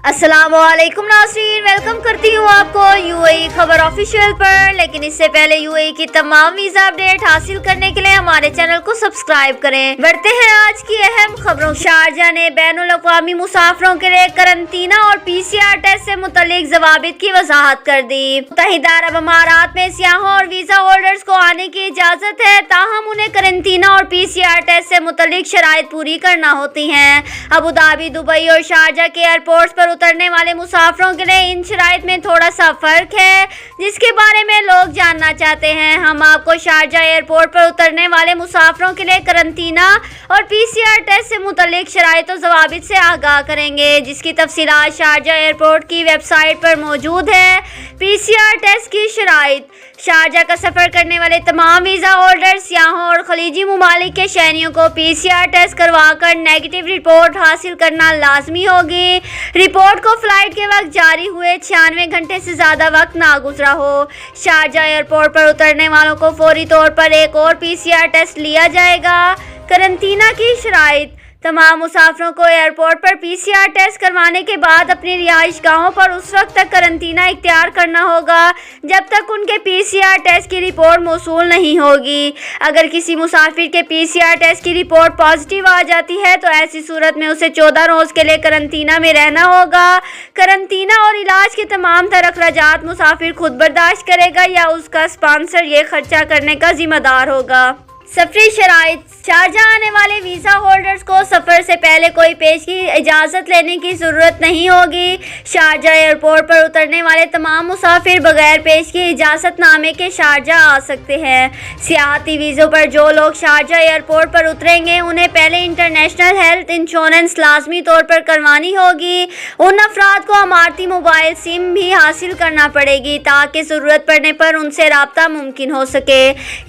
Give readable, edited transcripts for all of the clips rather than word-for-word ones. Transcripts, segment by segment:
अस्सलाम वालेकुम नाज़रीन, वेलकम करती हूँ आपको यूएई खबर ऑफिशियल पर। लेकिन इससे पहले यूएई की तमाम वीजा अपडेट हासिल करने के लिए हमारे चैनल को सब्सक्राइब करें। बढ़ते हैं आज की अहम खबरों। शारजा ने बैनुल अक़वामी मुसाफिरों के लिए करंतना और पीसीआर टेस्ट से मुतल्लिक ज़वाबित की वजाहत कर दी। मुत्तहिदा अरब अमारात में सियाहों और वीजा होल्डर्स को आने की इजाज़त है, ताहम उन्हें करंतना और पीसीआर टेस्ट से मुतल्लिक शराइत पूरी करना होती हैं। अबू धाबी, दुबई और शारजा के एयरपोर्ट पर उतरने वाले मुसाफिरों के लिए इन शराइत में थोड़ा सा फर्क है, जिसके बारे में लोग जानना चाहते हैं। हम आपको शारजा एयरपोर्ट पर उतरने वाले मुसाफिरों के लिए करंतना और पीसीआर टेस्ट से मुतल्लिक शराइत और ज़वाबित से आगाह करेंगे, जिसकी तफसीलात शारजा एयरपोर्ट की वेबसाइट पर मौजूद है। पीसीआर टेस्ट की शराइत: शारजा का सफ़र करने वाले तमाम वीज़ा होल्डर्स, सियाहों और खलीजी ममालिक के शहरियों को पीसीआर टेस्ट करवाकर नेगेटिव रिपोर्ट हासिल करना लाजमी होगी। रिपोर्ट को फ्लाइट के वक्त जारी हुए 96 घंटे से ज़्यादा वक्त ना गुजरा हो। शारजा एयरपोर्ट पर उतरने वालों को फौरी तौर पर एक और पीसीआर टेस्ट लिया जाएगा। करंतना की शराइत: तमाम मुसाफिरों को एयरपोर्ट पर पीसीआर टेस्ट करवाने के बाद अपनी रिहाइश गाहों पर उस वक्त तक करंतना इख्तियार करना होगा जब तक उनके पीसीआर टेस्ट की रिपोर्ट मौसूल नहीं होगी। अगर किसी मुसाफिर के पीसीआर टेस्ट की रिपोर्ट पॉजिटिव आ जाती है तो ऐसी सूरत में उसे 14 रोज़ के लिए करंतना में रहना होगा। करंतना और इलाज के तमाम तर अखराजात मुसाफिर खुद बर्दाश्त करेगा या उसका स्पॉन्सर ये खर्चा करने का जिम्मेदार होगा। सफरी शराइत: शारजा आने वाले वीज़ा होल्डर्स को सफ़र से पहले कोई पेश की इजाज़त लेने की ज़रूरत नहीं होगी। शारजा एयरपोर्ट पर उतरने वाले तमाम मुसाफिर बगैर पेश की इजाज़तनामे के शारजा आ सकते हैं। सियाहती वीज़ों पर जो लोग शारजा एयरपोर्ट पर उतरेंगे उन्हें पहले इंटरनेशनल हेल्थ इंश्योरेंस लाजमी तौर पर करवानी होगी। उन अफराद को अमारती मोबाइल सिम भी हासिल करना पड़ेगी ताकि ज़रूरत पड़ने पर उनसे रब्ता मुमकिन हो सके।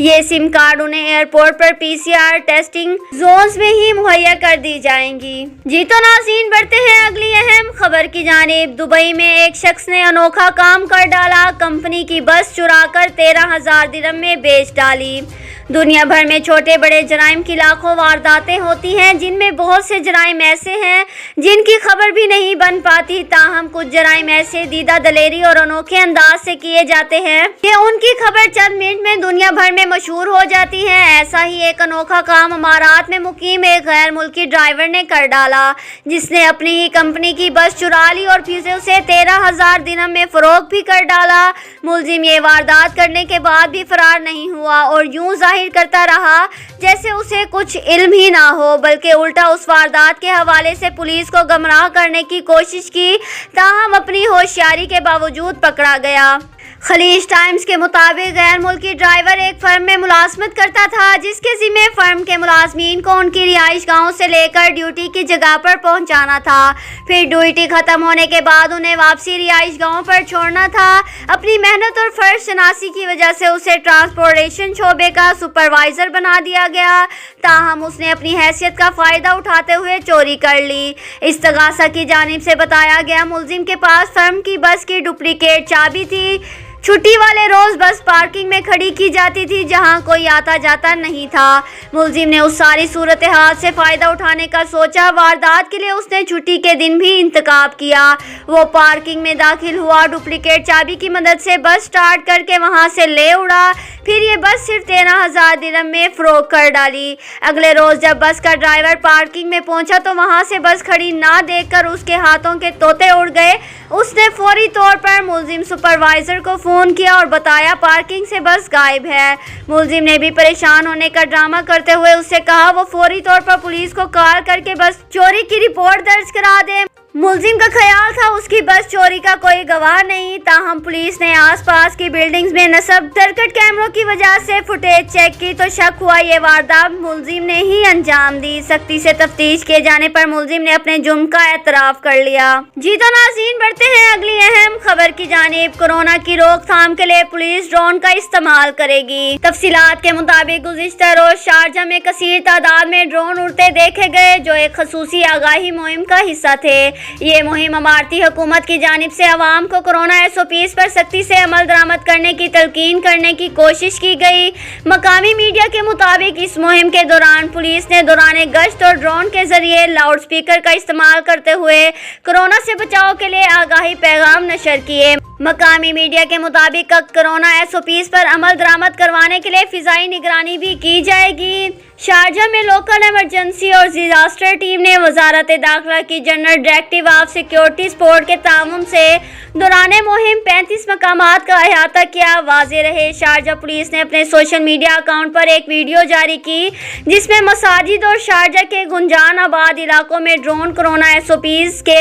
ये सिम कार्ड उन्हें एयरपोर्ट पर पीसीआर टेस्टिंग जोन्स में ही मुहैया कर दी जाएंगी। जी तो नाज़रीन, बढ़ते हैं अगली अहम खबर की जानिब। दुबई में एक शख्स ने अनोखा काम कर डाला, कंपनी की बस चुराकर 13,000 दिरहम में बेच डाली। दुनिया भर में छोटे बड़े जराइम की लाखों वारदातें होती हैं, जिनमें बहुत से जराइम ऐसे हैं जिनकी खबर भी नहीं बन पाती। ताहम कुछ जराइम ऐसे दीदा दलेरी और अनोखे अंदाज से किए जाते हैं कि उनकी खबर चंद मिनट में दुनिया भर में मशहूर हो जाती है। ऐसा ही एक अनोखा काम अमारात में मुकीम एक गैर मुल्की ड्राइवर ने कर डाला, जिसने अपनी ही कंपनी की बस चुरा ली और फिर उसे 13,000 दिरहम में फरोख्त भी कर डाला। मुलजिम ये वारदात करने के बाद भी फरार नहीं हुआ और यूं जाहिर करता रहा जैसे उसे कुछ इल्म ही ना हो, बल्कि उल्टा उस वारदात के हवाले से पुलिस को गुमराह करने की कोशिश की। ताहम अपनी होशियारी के बावजूद पकड़ा गया। खलीज टाइम्स के मुताबिक गैर मुल्की ड्राइवर एक फर्म में मुलाजमत करता था, जिसके ज़िम्मे फर्म के मुलाजमीन को उनकी रिहाइश गाहों से लेकर ड्यूटी की जगह पर पहुंचाना था। फिर ड्यूटी ख़त्म होने के बाद उन्हें वापसी रिहाइश गाहों पर छोड़ना था। अपनी मेहनत और फ़र्ज शनासी की वजह से उसे ट्रांसपोर्टेशन शोबे का सुपरवाइज़र बना दिया गया। ताहम उसने अपनी हैसियत का फ़ायदा उठाते हुए चोरी कर ली। इस्तगासा की जानिब से बताया गया, मुलजिम के पास फर्म की बस की डुप्लीकेट चाबी थी। छुट्टी वाले रोज़ बस पार्किंग में खड़ी की जाती थी जहां कोई आता जाता नहीं था। मुलजिम ने उस सारी सूरत हाल से फ़ायदा उठाने का सोचा। वारदात के लिए उसने छुट्टी के दिन भी इंतखाब किया। वो पार्किंग में दाखिल हुआ, डुप्लीकेट चाबी की मदद से बस स्टार्ट करके वहां से ले उड़ा। फिर ये बस सिर्फ 13,000 दिरहम में फ़रोख्त कर डाली। अगले रोज़ जब बस का ड्राइवर पार्किंग में पहुंचा तो वहां से बस खड़ी ना देखकर उसके हाथों के तोते उड़ गए। उसने फौरी तौर पर मुलजिम सुपरवाइज़र को फ़ोन किया और बताया पार्किंग से बस गायब है। मुलजिम ने भी परेशान होने का ड्रामा करते हुए उससे कहा वो फौरी तौर पर पुलिस को कॉल करके बस चोरी की रिपोर्ट दर्ज करा दे। मुलजिम का ख्याल था उसकी बस चोरी का कोई गवाह नहीं। ताहम पुलिस ने आसपास की बिल्डिंग्स में नस्ब सर्किट कैमरों की वजह से फुटेज चेक की तो शक हुआ ये वारदात मुलजिम ने ही अंजाम दी। सख्ती से तफ्तीश किए जाने पर मुलजिम ने अपने जुर्म का एतराफ़ कर लिया। जी तो नाज़रीन, बढ़ते हैं अगली अहम खबर की जानिब। कोरोना की रोकथाम के लिए पुलिस ड्रोन का इस्तेमाल करेगी। तफसीलात के मुताबिक गुज़िश्ता रोज़ शारजा में कसीर तादाद में ड्रोन उड़ते देखे गए, जो एक खसूसी आगाही मुहिम का हिस्सा थे। ये मुहिम अमारती हुकूमत की जानिब से अवाम को कोरोना SOPs पर सख्ती से अमल दरामद करने की तलकीन करने की कोशिश की गई। मकामी मीडिया के मुताबिक इस मुहिम के दौरान पुलिस ने दौरान गश्त और ड्रोन के जरिए लाउड स्पीकर का इस्तेमाल करते हुए कोरोना से बचाव के लिए आगाही पैगाम नशर किए। मकामी मीडिया के मुताबिक कोरोना SOPs पर अमल दरामद करवाने के लिए फिजाई निगरानी भी की जाएगी। शारजा में लोकल इमरजेंसी और डिजास्टर टीम ने वजारत दाखिला की general directive of security sport के तामुन से दौरान मुहिम 35 मकामात का अहाता किया। वाज़ेह रहे, शारजा पुलिस ने अपने सोशल मीडिया अकाउंट पर एक वीडियो जारी की जिसमें मसाजिद और शारजा के गुंजान आबाद इलाकों में ड्रोन कोरोना SOPs के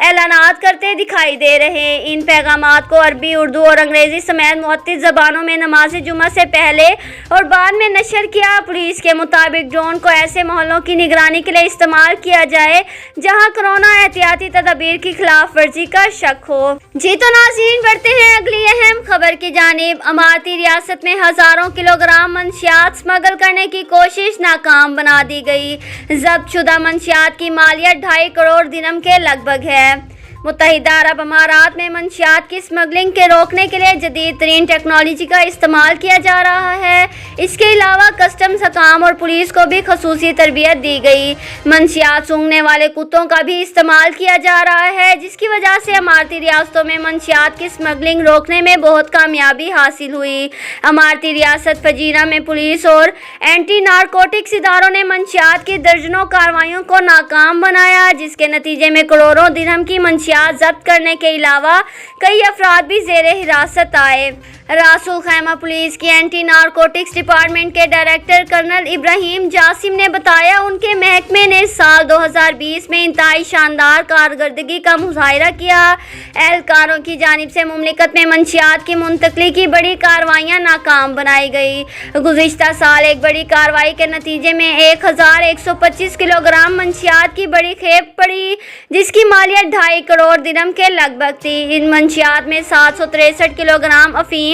ऐलानात करते दिखाई दे रहे। इन पैगामात को अरबी, उर्दू और अंग्रेजी समेत मुअत्तद ज़बानों में नमाज जुमा से पहले और बाद में नशर किया। पुलिस के मुताबिक ड्रोन को ऐसे मोहल्लों की निगरानी के लिए इस्तेमाल किया जाए जहां कोरोना एहतियाती तदबीर की खिलाफ वर्जी का शक हो। जी तो नाज़रीन, बढ़ते हैं अगली अहम खबर की जानिब। अमारती रियासत में हजारों किलोग्राम मंशियात स्मगल करने की कोशिश नाकाम बना दी गई। जब्त शुदा मंशियात की मालियत 2.5 करोड़ दिरहम के लगभग है। मुत्तहिदा अरब अमारात में मंशियात की स्मगलिंग के रोकने के लिए जदीद तरीन टेक्नोलॉजी का इस्तेमाल किया जा रहा है। इसके अलावा कस्टम्स हकाम और पुलिस को भी खसूसी तरबियत दी गई। मंशियात सूंघने वाले कुत्तों का भी इस्तेमाल किया जा रहा है, जिसकी वजह से अमारती रियासतों में मंशियात की स्मगलिंग रोकने में बहुत कामयाबी हासिल हुई। अमारती रियासत फजीरा में पुलिस और एंटी नारकोटिक्स इदारों ने मंशियात की दर्जनों कार्रवाइयों को नाकाम बनाया, जिसके नतीजे में करोड़ों दिरहम की मंशियात जब्त करने के अलावा कई अफराद भी जेरे हिरासत आए। रासुल खैमा पुलिस की एंटी नारकोटिक्स डिपार्टमेंट के डायरेक्टर कर्नल इब्राहिम जासिम ने बताया, उनके महकमे ने साल 2020 में इंतहाई शानदार कारकर्दगी का मुजाहिरा किया। एहलकारों की जानिब से मुमलिकत में मंशियात की मुंतकली की बड़ी कार्रवाइयाँ नाकाम बनाई गई। गुज़िश्ता साल एक बड़ी कार्रवाई के नतीजे में 1125 किलोग्राम मंशियात की बड़ी खेप पड़ी, जिसकी मालियत 2.5 करोड़ दिरहम के लगभग थी। इन मंशियात में 763 किलोग्राम अफीम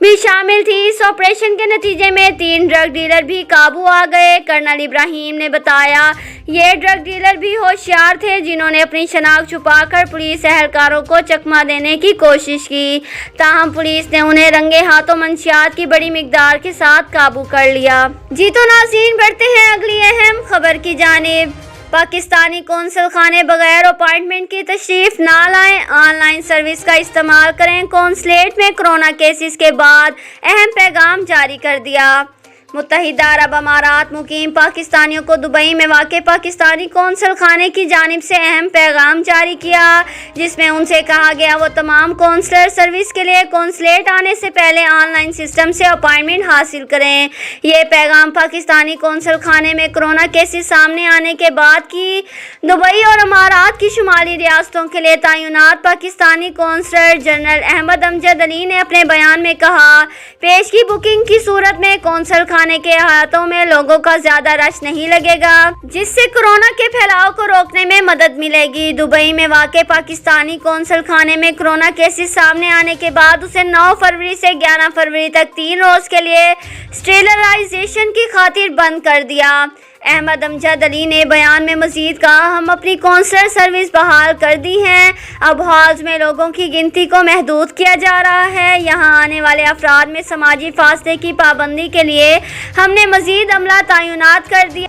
भी शामिल थी। इस ऑपरेशन के नतीजे में 3 ड्रग डीलर भी काबू आ गए। कर्नल इब्राहिम ने बताया, ये ड्रग डीलर भी होशियार थे, जिन्होंने अपनी शनाख्त छुपाकर पुलिस एहलकारों को चकमा देने की कोशिश की। ताहम पुलिस ने उन्हें रंगे हाथों मंशियात की बड़ी मिकदार के साथ काबू कर लिया। जी तो नाज़रीन, बढ़ते हैं अगली अहम खबर की जानिब। पाकिस्तानी कौंसल खाने बगैर अपॉइंटमेंट की तशरीफ ना लाएं, ऑनलाइन सर्विस का इस्तेमाल करें। कौंसलेट में कोरोना केसेस के बाद अहम पैगाम जारी कर दिया। मुत्तहिदा अरब अमारात मुकीम पाकिस्तानियों को दुबई में वाक़ पाकिस्तानी कौंसल खाने की जानिब से अहम पैगाम जारी किया, जिसमें उनसे कहा गया वो तमाम कौंसलर सर्विस के लिए कौंसलेट आने से पहले ऑनलाइन सिस्टम से अपॉइंटमेंट हासिल करें। ये पैगाम पाकिस्तानी कौंसल खाने में कोरोना केसेस सामने आने के बाद की दुबई और अमारात की शुमाली रियासतों के लिए तैनात पाकिस्तानी कौंसलर जनरल अहमद अमजद अली ने अपने बयान में कहा, पेशगी बुकिंग की सूरत में कौंसल खाने के अहातों में लोगों का ज्यादा रश नहीं लगेगा, जिससे कोरोना के फैलाव को रोकने में मदद मिलेगी। दुबई में वाक़े पाकिस्तानी कौंसल खाने में कोरोना केसेस सामने आने के बाद उसे 9 फरवरी से 11 फरवरी तक 3 रोज के लिए स्टेरलाइजेशन की खातिर बंद कर दिया। अहमद अमजद अली ने बयान में मजीद कहा, हम अपनी कौंसलर सर्विस बहाल कर दी हैं। अब हॉल्स में लोगों की गिनती को महदूद किया जा रहा है। यहाँ आने वाले अफराद में समाजी फासले की पाबंदी के लिए हमने मजीद अमला तैनात कर दिया।